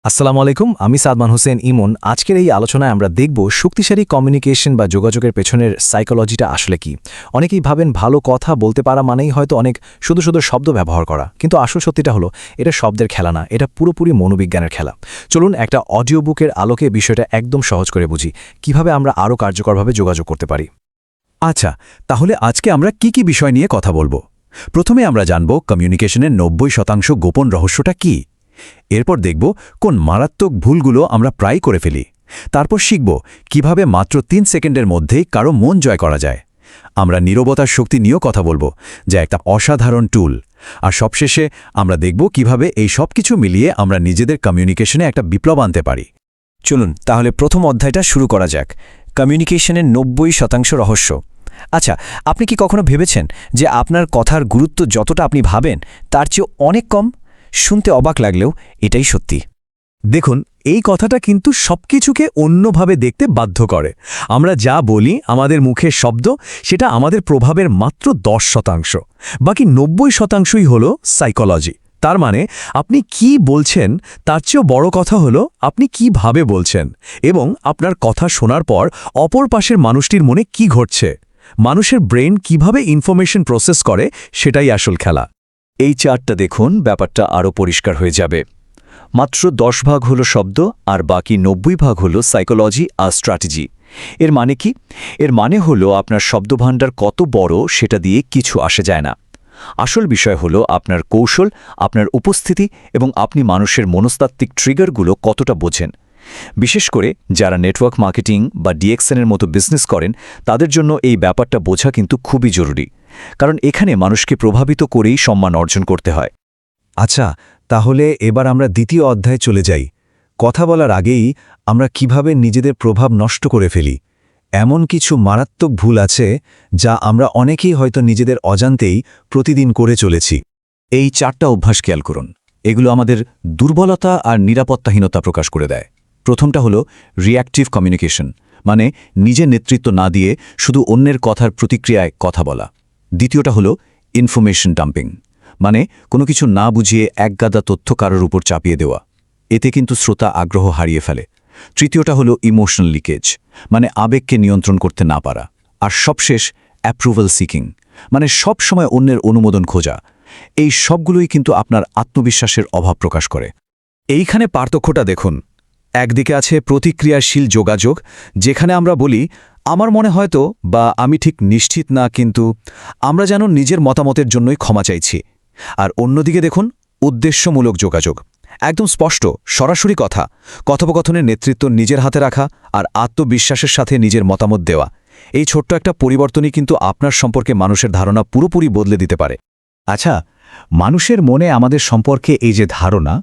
আসসালামু আলাইকুম, আমি সাদমান হোসেন ইমন। আজকের এই আলোচনায় আমরা দেখব শক্তিশালী কমিউনিকেশন বা যোগাযোগের পেছনের সাইকোলজিটা আসলে কি। অনেকেই ভাবেন ভালো কথা বলতে পারা মানেই হয়তো অনেক শুধু শুধু শব্দ ব্যবহার করা, কিন্তু আসল সত্যিটা হলো এটা শব্দের খেলা না, এটা পুরোপুরি মনোবিজ্ঞানের খেলা। চলুন একটা অডিও বুকের আলোকে বিষয়টা একদম সহজ করে বুঝি, কিভাবে আমরা আরও কার্যকরভাবে যোগাযোগ করতে পারি। আচ্ছা, তাহলে আজকে আমরা কি বিষয় নিয়ে কথা বলবো? প্রথমে আমরা জানব কমিউনিকেশনের 90% গোপন রহস্যটা কি। এরপর দেখব কোন মারাত্মক ভুলগুলো আমরা প্রায় করে ফেলি। তারপর শিখব কিভাবে মাত্র 3 সেকেন্ডের মধ্যেই কারো মন জয় করা যায়। আমরা নীরবতার শক্তি নিয়েও কথা বলবো, যা একটা অসাধারণ টুল। আর সবশেষে আমরা দেখব কিভাবে এই সব কিছু মিলিয়ে আমরা নিজেদের কমিউনিকেশনে একটা বিপ্লব আনতে পারি। চলুন তাহলে প্রথম অধ্যায়টা শুরু করা যাক, কমিউনিকেশনের 90% রহস্য। আচ্ছা, আপনি কি কখনো ভেবেছেন যে আপনার কথার গুরুত্ব যতটা আপনি ভাবেন তার চেয়ে অনেক কম? শুনতে অবাক লাগলেও এটাই সত্যি। দেখুন, এই কথাটা কিন্তু সবকিছুকে অন্যভাবে দেখতে বাধ্য করে। আমরা যা বলি, আমাদের মুখের শব্দ, সেটা আমাদের প্রভাবের মাত্র 10%। বাকি 90%ই হল সাইকোলজি। তার মানে আপনি কি বলছেন তার চেয়েও বড় কথা হলো আপনি কিভাবে বলছেন, এবং আপনার কথা শোনার পর অপর পাশের মানুষটির মনে কি ঘটছে। মানুষের ব্রেন কিভাবে ইনফরমেশন প্রসেস করে, সেটাই আসল খেলা। এই চার্টটা দেখুন, ব্যাপারটা আরও পরিষ্কার হয়ে যাবে। মাত্র 10 ভাগ হলো শব্দ আর বাকি 90 ভাগ হলো সাইকোলজি আর স্ট্র্যাটেজি। এর মানে কি? এর মানে হলো আপনার শব্দভাণ্ডার কত বড় সেটা দিয়ে কিছু আসে যায় না। আসল বিষয় হলো আপনার কৌশল, আপনার উপস্থিতি এবং আপনি মানুষের মনস্তাত্ত্বিক ট্রিগারগুলো কতটা বোঝেন। বিশেষ করে যারা নেটওয়ার্ক মার্কেটিং বা ডিএক্সএনের মতো বিজনেস করেন, তাদের জন্য এই ব্যাপারটা বোঝা কিন্তু খুবই জরুরি, কারণ এখানে মানুষকে প্রভাবিত করেই সম্মান অর্জন করতে হয়। আচ্ছা, তাহলে এবার আমরা দ্বিতীয় অধ্যায়ে চলে যাই। কথা বলার আগেই আমরা কিভাবে নিজেদের প্রভাব নষ্ট করে ফেলি। এমন কিছু মারাত্মক ভুল আছে যা আমরা অনেকেই হয়তো নিজেদের অজান্তেই প্রতিদিন করে চলেছি। এই 4টা অভ্যাস খেয়াল করুন, এগুলো আমাদের দুর্বলতা আর নিরাপত্তাহীনতা প্রকাশ করে দেয়। প্রথমটা হলো রিঅ্যাক্টিভ কমিউনিকেশন, মানে নিজের নেতৃত্ব না দিয়ে শুধু অন্যের কথার প্রতিক্রিয়ায় কথা বলা। দ্বিতীয়টা হলো ইনফরমেশন ডাম্পিং, মানে কোনো কিছু না বুঝিয়ে একগাদা তথ্য কারোর উপর চাপিয়ে দেওয়া। এতে কিন্তু শ্রোতা আগ্রহ হারিয়ে ফেলে। তৃতীয়টা হলো ইমোশনাল লিকেজ, মানে আবেগকে নিয়ন্ত্রণ করতে না পারা। আর সবশেষ অ্যাপ্রুভাল সিকিং, মানে সব সময় অন্যের অনুমোদন খোঁজা। এই সবগুলোই কিন্তু আপনার আত্মবিশ্বাসের অভাব প্রকাশ করে। এইখানে পার্থক্যটা দেখুন। একদিকে আছে প্রতিক্রিয়াশীল যোগাযোগ, যেখানে আমরা বলি আমার মনে হয়তো, বা আমি ঠিক নিশ্চিত না, কিন্তু আমরা যেন নিজের মতামতের জন্যই ক্ষমা চাইছি। আর অন্যদিকে দেখুন উদ্দেশ্যমূলক যোগাযোগ, একদম স্পষ্ট, সরাসরি কথা, কথোপকথনের নেতৃত্ব নিজের হাতে রাখা আর আত্মবিশ্বাসের সাথে নিজের মতামত দেওয়া। এই ছোট্ট একটা পরিবর্তনই কিন্তু আপনার সম্পর্কে মানুষের ধারণা পুরোপুরি বদলে দিতে পারে। আচ্ছা, মানুষের মনে আমাদের সম্পর্কে এই যে ধারণা,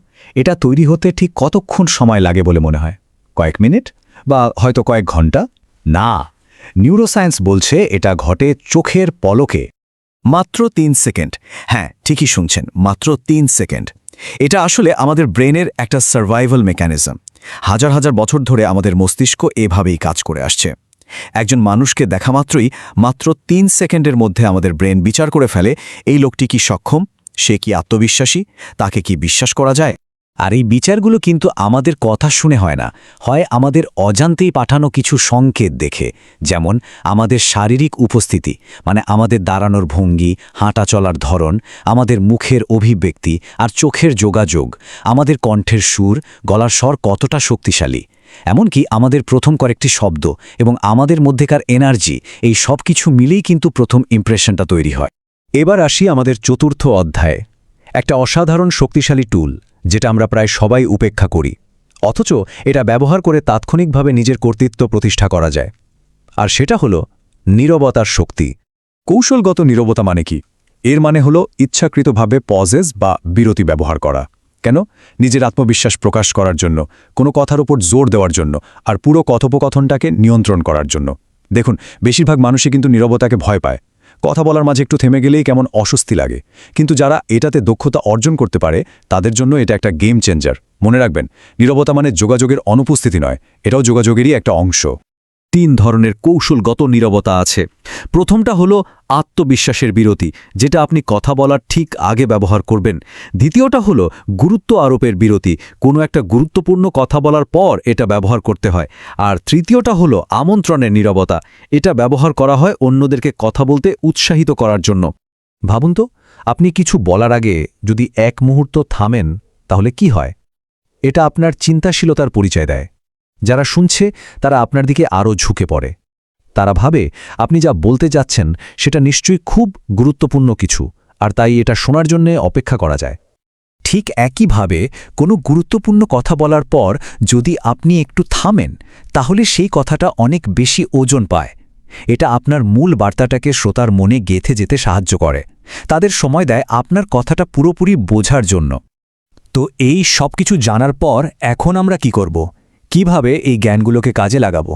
এটা তৈরি হতে ঠিক কতক্ষণ সময় লাগে বলে মনে হয়? কয়েক মিনিট বা হয়তো কয়েক ঘন্টা? না, নিউরোসায়েন্স বলছে এটা ঘটে চোখের পলকে। মাত্র 3 সেকেন্ড। হ্যাঁ, ঠিকই শুনছেন, মাত্র 3 সেকেন্ড। এটা আসলে আমাদের ব্রেনের একটা সার্ভাইভাল মেকানিজম। হাজার হাজার বছর ধরে আমাদের মস্তিষ্ক এভাবেই কাজ করে আসছে। একজন মানুষকে দেখা মাত্রই মাত্র 3 সেকেন্ডের মধ্যে আমাদের ব্রেন বিচার করে ফেলে, এই লোকটি কি সক্ষম, সে কি আত্মবিশ্বাসী, তাকে কি বিশ্বাস করা যায়। আর এই বিচারগুলো কিন্তু আমাদের কথা শুনে হয় না, হয় আমাদের অজান্তেই পাঠানো কিছু সংকেত দেখে। যেমন আমাদের শারীরিক উপস্থিতি, মানে আমাদের দাঁড়ানোর ভঙ্গি, হাঁটা চলার ধরন, আমাদের মুখের অভিব্যক্তি আর চোখের যোগাযোগ, আমাদের কণ্ঠের সুর, গলার স্বর কতটা শক্তিশালী, এমনকি আমাদের প্রথম কয়েকটি শব্দ এবং আমাদের মধ্যেকার এনার্জি, এই সব কিছু মিলেই কিন্তু প্রথম ইমপ্রেশনটা তৈরি হয়। এবার আসি আমাদের চতুর্থ অধ্যায়ে, একটা অসাধারণ শক্তিশালী টুল যেটা আমরা প্রায় সবাই উপেক্ষা করি, অথচ এটা ব্যবহার করে তাৎক্ষণিকভাবে নিজের কর্তৃত্ব প্রতিষ্ঠা করা যায়। আর সেটা হলো নীরবতার শক্তি। কৌশলগত নীরবতা মানে কি? এর মানে হলো ইচ্ছাকৃতভাবে পজেস বা বিরতি ব্যবহার করা। কেন? নিজের আত্মবিশ্বাস প্রকাশ করার জন্য, কোনো কথার উপর জোর দেওয়ার জন্য, আর পুরো কথোপকথনটাকে নিয়ন্ত্রণ করার জন্য। দেখুন, বেশিরভাগ মানুষই কিন্তু নীরবতাকে ভয় পায়। কথা বলার মাঝে একটু থেমে গেলেই কেমন অস্বস্তি লাগে। কিন্তু যারা এটাতে দক্ষতা অর্জন করতে পারে, তাদের জন্য এটা একটা গেম চেঞ্জার। মনে রাখবেন, নীরবতা মানে যোগাযোগের অনুপস্থিতি নয়, এটাও যোগাযোগেরই একটা অংশ। 3 ধরনের কৌশলগত নীরবতা আছে। প্রথমটা হলো আত্মবিশ্বাসের বিরতি, যেটা আপনি কথা বলার ঠিক আগে ব্যবহার করবেন। দ্বিতীয়টা হলো গুরুত্ব আরোপের বিরতি, কোনো একটা গুরুত্বপূর্ণ কথা বলার পর এটা ব্যবহার করতে হয়। আর তৃতীয়টা হলো আমন্ত্রণের নীরবতা, এটা ব্যবহার করা হয় অন্যদেরকে কথা বলতে উৎসাহিত করার জন্য। ভাবুন তো, আপনি কিছু বলার আগে যদি এক মুহূর্ত থামেন তাহলে কি হয়? এটা আপনার চিন্তাশীলতার পরিচয় দেয়। যারা শুনছে তারা আপনার দিকে আরও ঝুঁকে পড়ে। তারা ভাবে আপনি যা বলতে যাচ্ছেন সেটা নিশ্চয়ই খুব গুরুত্বপূর্ণ কিছু, আর তাই এটা শোনার জন্যে অপেক্ষা করা যায়। ঠিক একইভাবে কোনো গুরুত্বপূর্ণ কথা বলার পর যদি আপনি একটু থামেন, তাহলে সেই কথাটা অনেক বেশি ওজন পায়। এটা আপনার মূল বার্তাটাকে শ্রোতার মনে গেঁথে যেতে সাহায্য করে। তাদের সময় দেয় আপনার কথাটা পুরোপুরি বোঝার জন্য। তো এই সব কিছু জানার পর এখন আমরা কি করব? কিভাবে এই জ্ঞানগুলোকে কাজে লাগাবো?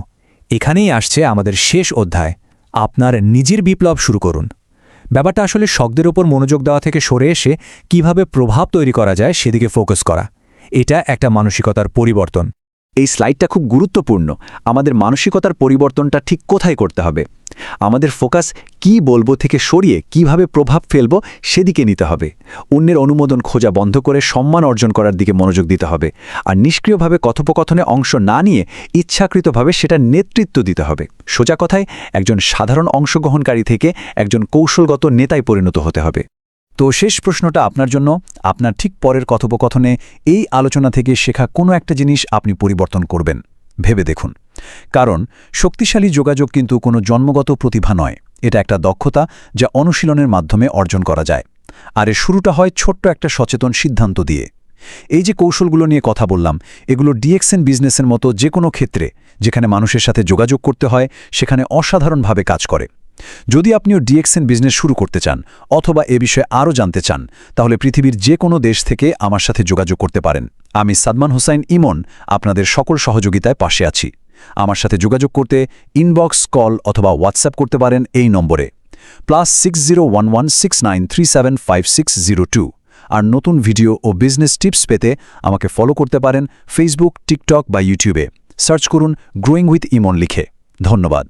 এখানেই আসছে আমাদের শেষ অধ্যায়, আপনার নিজের বিপ্লব শুরু করুন। ব্যাপারটা আসলে শব্দের ওপর মনোযোগ দেওয়া থেকে সরে এসে কিভাবে প্রভাব তৈরি করা যায় সেদিকে ফোকাস করা। এটা একটা মানসিকতার পরিবর্তন। এই স্লাইডটা খুব গুরুত্বপূর্ণ। আমাদের মানসিকতার পরিবর্তনটা ঠিক কোথায় করতে হবে? আমাদের ফোকাস কি বলবো থেকে সরিয়ে কিভাবে প্রভাব ফেলবো সেদিকে নিতে হবে। অন্যের অনুমোদন খোঁজা বন্ধ করে সম্মান অর্জন করার দিকে মনোযোগ দিতে হবে। আর নিষ্ক্রিয়ভাবে কথোপকথনে অংশ না নিয়ে ইচ্ছাকৃতভাবে সেটা নেতৃত্ব দিতে হবে। সোজা কথায় একজন সাধারণ অংশগ্রহণকারী থেকে একজন কৌশলগত নেতায় পরিণত হতে হবে। তো শেষ প্রশ্নটা আপনার জন্য, আপনার ঠিক পরের কথোপকথনে এই আলোচনা থেকে শেখা কোনো একটা জিনিস আপনি পরিবর্তন করবেন, ভেবে দেখুন। কারণ শক্তিশালী যোগাযোগ কিন্তু কোনো জন্মগত প্রতিভা নয়, এটা একটা দক্ষতা যা অনুশীলনের মাধ্যমে অর্জন করা যায়। আর এর শুরুটা হয় ছোট্ট একটা সচেতন সিদ্ধান্ত দিয়ে। এই যে কৌশলগুলো নিয়ে কথা বললাম, এগুলো ডিএক্সএন বিজনেসের মতো যে কোনো ক্ষেত্রে যেখানে মানুষের সাথে যোগাযোগ করতে হয় সেখানে অসাধারণভাবে কাজ করে। যদি আপনিও ডিএক্সএন বিজনেস শুরু করতে চান অথবা এ বিষয়ে আরও জানতে চান, তাহলে পৃথিবীর যে কোনো দেশ থেকে আমার সাথে যোগাযোগ করতে পারেন। আমি সাদমান হোসাইন ইমন আপনাদের সকল সহযোগিতায় পাশে আছি। আমার সাথে যোগাযোগ করতে ইনবক্স, কল অথবা হোয়াটসঅ্যাপ করতে পারেন এই নম্বরে +601169375602। আর নতুন ভিডিও ও বিজনেস টিপস পেতে আমাকে ফলো করতে পারেন ফেসবুক, টিকটক বা ইউটিউবে। সার্চ করুন গ্রোয়িং উইথ ইমন লিখে। ধন্যবাদ।